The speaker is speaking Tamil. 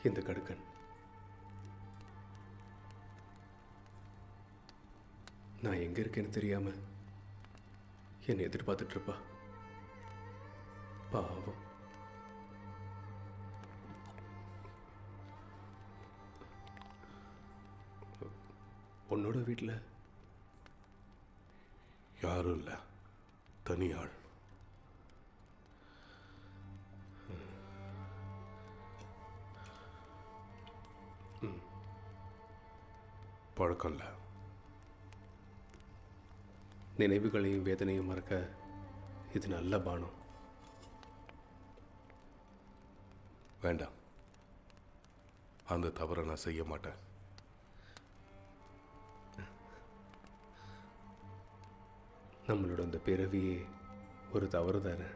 இந்த கடுக்கன். நான் எங்க இருக்கேன்னு தெரியாம என்னை எதிர்பார்த்துட்டு இருப்பா. பாவம். உன்னோட வீட்டில் யாரும் இல்லை, தனியாள். பழக்கம் இல்லை. நினைவுகளையும் வேதனையும் மறக்க இது நல்ல பானம். வேண்டாம், அந்த தவறை நான் செய்ய மாட்டேன். நம்மளோட அந்த பிறவியே ஒரு தவறு தானே.